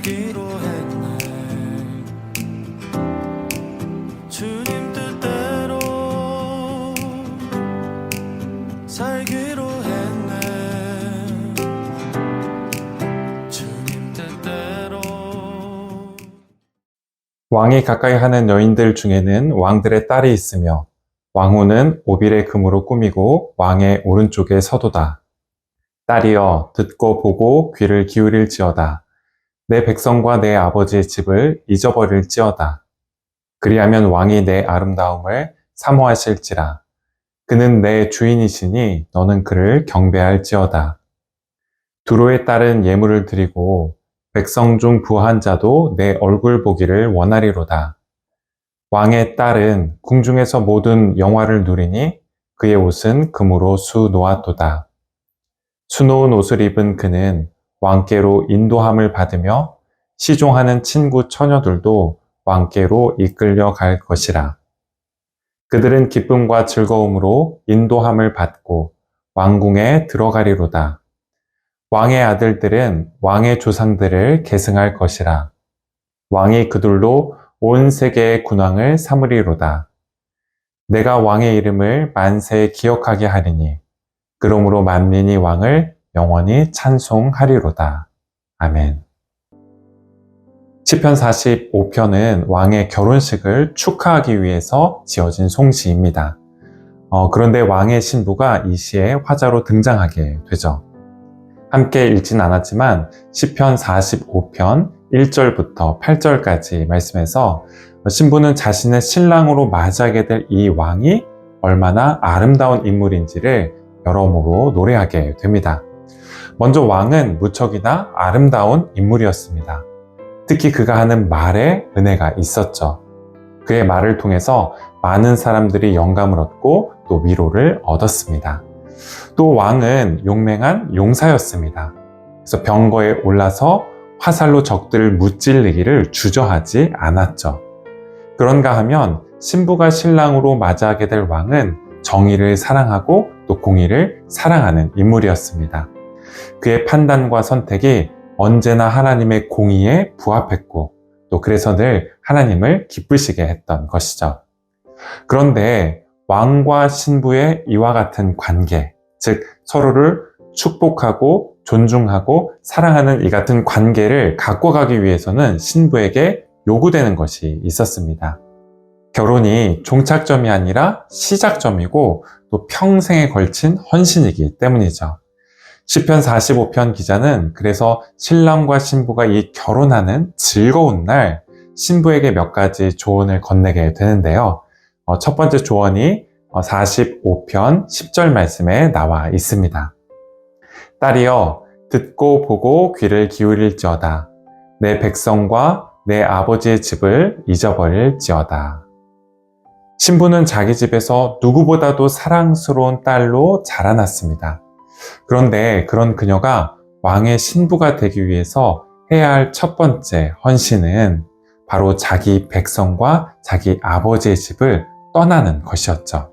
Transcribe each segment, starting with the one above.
살기로 했네. 주님 뜻대로 살기로 했네. 주님 뜻대로. 왕이 가까이 하는 여인들 중에는 왕들의 딸이 있으며 왕후는 오빌의 금으로 꾸미고 왕의 오른쪽에 서도다. 딸이여 듣고 보고 귀를 기울일지어다. 내 백성과 내 아버지의 집을 잊어버릴지어다. 그리하면 왕이 내 아름다움을 사모하실지라. 그는 내 주인이시니 너는 그를 경배할지어다. 두로의 딸은 예물을 드리고 백성 중 부한 자도 내 얼굴 보기를 원하리로다. 왕의 딸은 궁중에서 모든 영화를 누리니 그의 옷은 금으로 수놓았도다. 수놓은 옷을 입은 그는 왕께로 인도함을 받으며 시종하는 친구 처녀들도 왕께로 이끌려 갈 것이라. 그들은 기쁨과 즐거움으로 인도함을 받고 왕궁에 들어가리로다. 왕의 아들들은 왕의 조상들을 계승할 것이라. 왕이 그들로 온 세계의 군왕을 삼으리로다. 내가 왕의 이름을 만세에 기억하게 하리니 그러므로 만민이 왕을 영원히 찬송하리로다. 아멘. 시편 45편은 왕의 결혼식을 축하하기 위해서 지어진 송시입니다. 그런데 왕의 신부가 이 시에 화자로 등장하게 되죠. 함께 읽진 않았지만 시편 45편 1절부터 8절까지 말씀에서 신부는 자신의 신랑으로 맞이하게 될 이 왕이 얼마나 아름다운 인물인지를 여러모로 노래하게 됩니다. 먼저 왕은 무척이나 아름다운 인물이었습니다. 특히 그가 하는 말에 은혜가 있었죠. 그의 말을 통해서 많은 사람들이 영감을 얻고 또 위로를 얻었습니다. 또 왕은 용맹한 용사였습니다. 그래서 병거에 올라서 화살로 적들을 무찔르기를 주저하지 않았죠. 그런가 하면 신부가 신랑으로 맞이하게 될 왕은 정의를 사랑하고 또 공의를 사랑하는 인물이었습니다. 그의 판단과 선택이 언제나 하나님의 공의에 부합했고 또 그래서 늘 하나님을 기쁘시게 했던 것이죠. 그런데 왕과 신부의 이와 같은 관계, 즉 서로를 축복하고 존중하고 사랑하는 이 같은 관계를 갖고 가기 위해서는 신부에게 요구되는 것이 있었습니다. 결혼이 종착점이 아니라 시작점이고 또 평생에 걸친 헌신이기 때문이죠. 시편 45편 기자는 그래서 신랑과 신부가 이 결혼하는 즐거운 날 신부에게 몇 가지 조언을 건네게 되는데요. 첫 번째 조언이 45편 10절 말씀에 나와 있습니다. 딸이여 듣고 보고 귀를 기울일지어다. 내 백성과 내 아버지의 집을 잊어버릴지어다. 신부는 자기 집에서 누구보다도 사랑스러운 딸로 자라났습니다. 그런데 그런 그녀가 왕의 신부가 되기 위해서 해야 할 첫 번째 헌신은 바로 자기 백성과 자기 아버지의 집을 떠나는 것이었죠.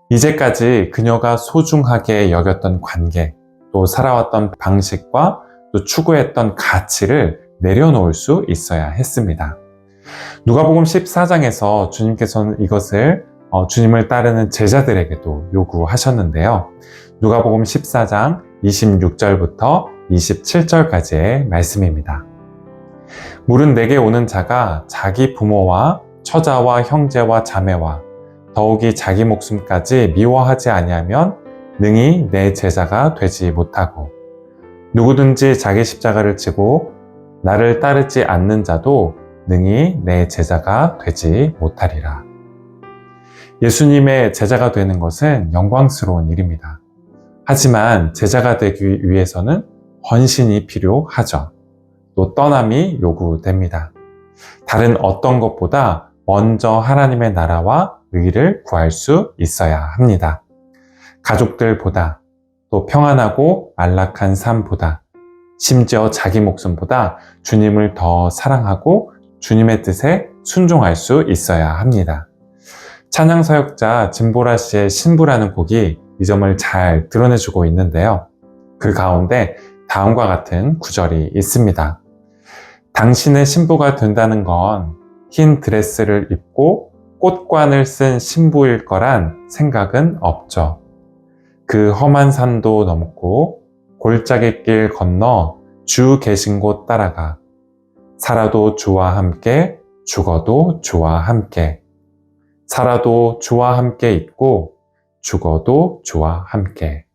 이제까지 그녀가 소중하게 여겼던 관계, 또 살아왔던 방식과 또 추구했던 가치를 내려놓을 수 있어야 했습니다. 누가복음 14장에서 주님께서는 이것을 주님을 따르는 제자들에게도 요구하셨는데요. 누가복음 14장 26절부터 27절까지의 말씀입니다. 물은 내게 오는 자가 자기 부모와 처자와 형제와 자매와 더욱이 자기 목숨까지 미워하지 아니하면 능히 내 제자가 되지 못하고 누구든지 자기 십자가를 지고 나를 따르지 않는 자도 능히 내 제자가 되지 못하리라. 예수님의 제자가 되는 것은 영광스러운 일입니다. 하지만 제자가 되기 위해서는 헌신이 필요하죠. 또 떠남이 요구됩니다. 다른 어떤 것보다 먼저 하나님의 나라와 의를 구할 수 있어야 합니다. 가족들보다 또 평안하고 안락한 삶보다 심지어 자기 목숨보다 주님을 더 사랑하고 주님의 뜻에 순종할 수 있어야 합니다. 찬양사역자 진보라 씨의 신부라는 곡이 이 점을 잘 드러내주고 있는데요. 그 가운데 다음과 같은 구절이 있습니다. 당신의 신부가 된다는 건 흰 드레스를 입고 꽃관을 쓴 신부일 거란 생각은 없죠. 그 험한 산도 넘고 골짜기 길 건너 주 계신 곳 따라가 살아도 주와 함께 죽어도 주와 함께 살아도 주와 함께 있고 죽어도 주와 함께.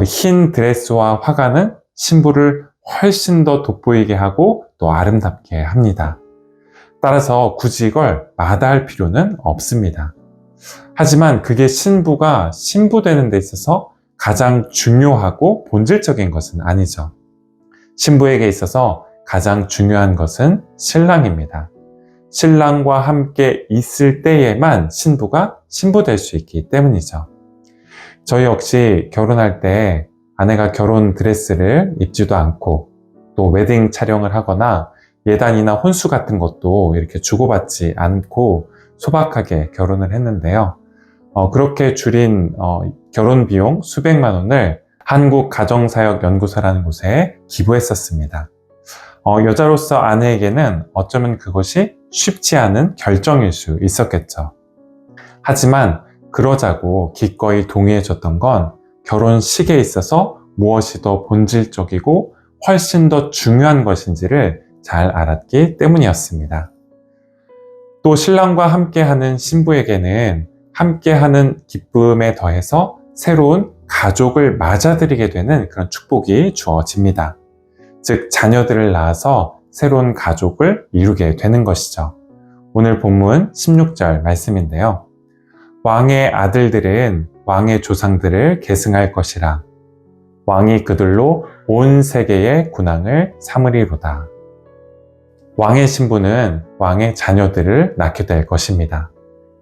흰 드레스와 화관은 신부를 훨씬 더 돋보이게 하고 또 아름답게 합니다. 따라서 굳이 이걸 마다할 필요는 없습니다. 하지만 그게 신부가 신부되는 데 있어서 가장 중요하고 본질적인 것은 아니죠. 신부에게 있어서 가장 중요한 것은 신랑입니다. 신랑과 함께 있을 때에만 신부가 신부될 수 있기 때문이죠. 저희 역시 결혼할 때 아내가 결혼 드레스를 입지도 않고 또 웨딩 촬영을 하거나 예단이나 혼수 같은 것도 이렇게 주고받지 않고 소박하게 결혼을 했는데요. 그렇게 줄인 결혼 비용 수백만 원을 한국가정사역연구소라는 곳에 기부했었습니다. 여자로서 아내에게는 어쩌면 그것이 쉽지 않은 결정일 수 있었겠죠. 하지만 그러자고 기꺼이 동의해줬던 건 결혼식에 있어서 무엇이 더 본질적이고 훨씬 더 중요한 것인지를 잘 알았기 때문이었습니다. 또 신랑과 함께하는 신부에게는 함께하는 기쁨에 더해서 새로운 가족을 맞아들이게 되는 그런 축복이 주어집니다. 즉 자녀들을 낳아서 새로운 가족을 이루게 되는 것이죠. 오늘 본문 16절 말씀인데요. 왕의 아들들은 왕의 조상들을 계승할 것이라. 왕이 그들로 온 세계의 군왕을 삼으리로다. 왕의 신부는 왕의 자녀들을 낳게 될 것입니다.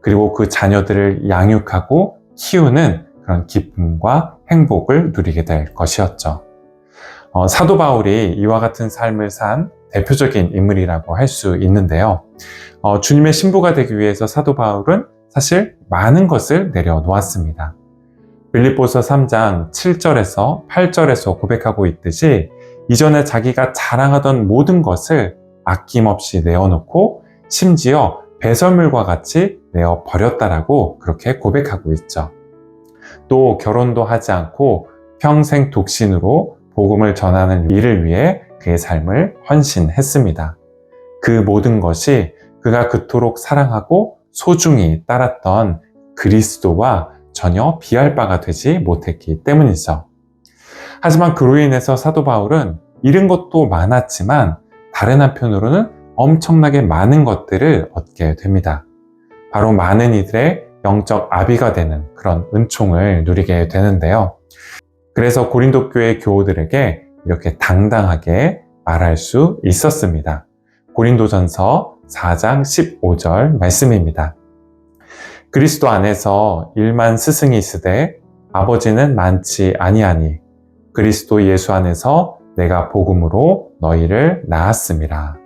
그리고 그 자녀들을 양육하고 키우는 그런 기쁨과 행복을 누리게 될 것이었죠. 사도 바울이 이와 같은 삶을 산 대표적인 인물이라고 할 수 있는데요. 주님의 신부가 되기 위해서 사도 바울은 사실 많은 것을 내려놓았습니다. 빌립보서 3장 7절에서 8절에서 고백하고 있듯이 이전에 자기가 자랑하던 모든 것을 아낌없이 내어놓고 심지어 배설물과 같이 내어버렸다라고 그렇게 고백하고 있죠. 또 결혼도 하지 않고 평생 독신으로 복음을 전하는 일을 위해 그의 삶을 헌신했습니다. 그 모든 것이 그가 그토록 사랑하고 소중히 따랐던 그리스도와 전혀 비할 바가 되지 못했기 때문이죠. 하지만 그로 인해서 사도 바울은 잃은 것도 많았지만 다른 한편으로는 엄청나게 많은 것들을 얻게 됩니다. 바로 많은 이들의 영적 아비가 되는 그런 은총을 누리게 되는데요. 그래서 고린도 교회 교우들에게 이렇게 당당하게 말할 수 있었습니다. 고린도전서 4장 15절 말씀입니다. 그리스도 안에서 1만 스승이 있으되 아버지는 많지 아니하니 그리스도 예수 안에서 내가 복음으로 너희를 낳았음이라.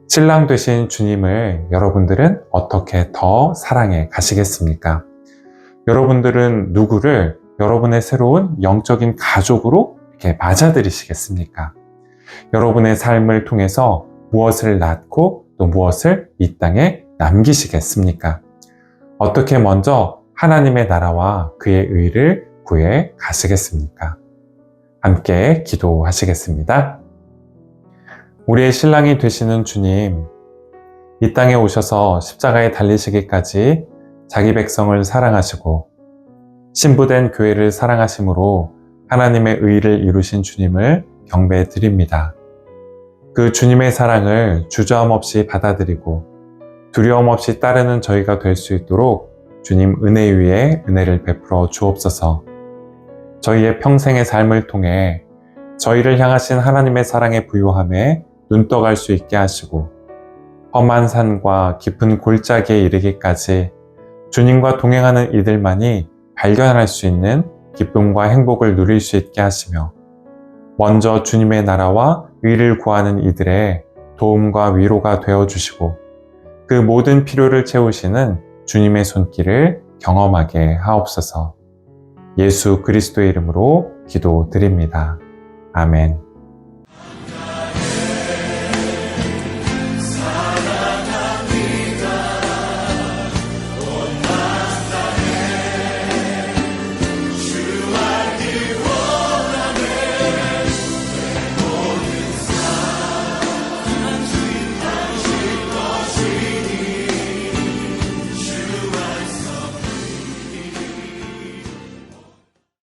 신랑 되신 주님을 여러분들은 어떻게 더 사랑해 가시겠습니까? 여러분들은 누구를 여러분의 새로운 영적인 가족으로 이렇게 맞아들이시겠습니까? 여러분의 삶을 통해서 무엇을 낳고 또 무엇을 이 땅에 남기시겠습니까? 어떻게 먼저 하나님의 나라와 그의 의를 구해 가시겠습니까? 함께 기도하시겠습니다. 우리의 신랑이 되시는 주님, 이 땅에 오셔서 십자가에 달리시기까지 자기 백성을 사랑하시고 신부된 교회를 사랑하심으로 하나님의 의를 이루신 주님을 경배해 드립니다. 그 주님의 사랑을 주저함 없이 받아들이고 두려움 없이 따르는 저희가 될 수 있도록 주님 은혜 위에 은혜를 베풀어 주옵소서. 저희의 평생의 삶을 통해 저희를 향하신 하나님의 사랑의 부요함에 눈떠갈 수 있게 하시고 험한 산과 깊은 골짜기에 이르기까지 주님과 동행하는 이들만이 발견할 수 있는 기쁨과 행복을 누릴 수 있게 하시며 먼저 주님의 나라와 의를 구하는 이들의 도움과 위로가 되어주시고 그 모든 필요를 채우시는 주님의 손길을 경험하게 하옵소서. 예수 그리스도의 이름으로 기도드립니다. 아멘.